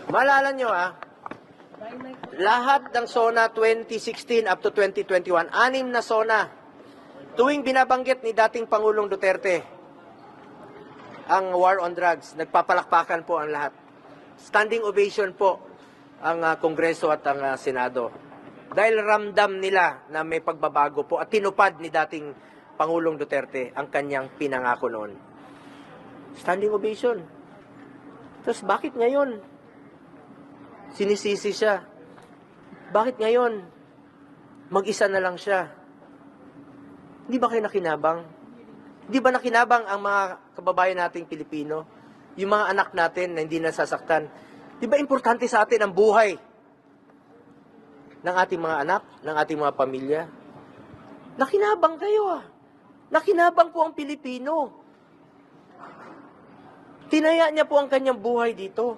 Maalala nyo lahat ng SONA 2016 up to 2021, 6 na SONA. Tuwing binabanggit ni dating Pangulong Duterte ang war on drugs, nagpapalakpakan po ang lahat. Standing ovation po ang Kongreso at ang Senado. Dahil ramdam nila na may pagbabago po at tinupad ni dating Pangulong Duterte ang kanyang pinangako noon. Standing ovation. Tapos bakit ngayon sinisisi siya? Bakit ngayon mag-isa na lang siya? Hindi ba kayo nakinabang? Hindi ba nakinabang ang mga kababayan nating Pilipino? Yung mga anak natin na hindi nasasaktan? Di ba importante sa atin ang buhay ng ating mga anak, ng ating mga pamilya? Nakinabang kayo Nakinabang po ang Pilipino. Tinaya niya po ang kanyang buhay dito.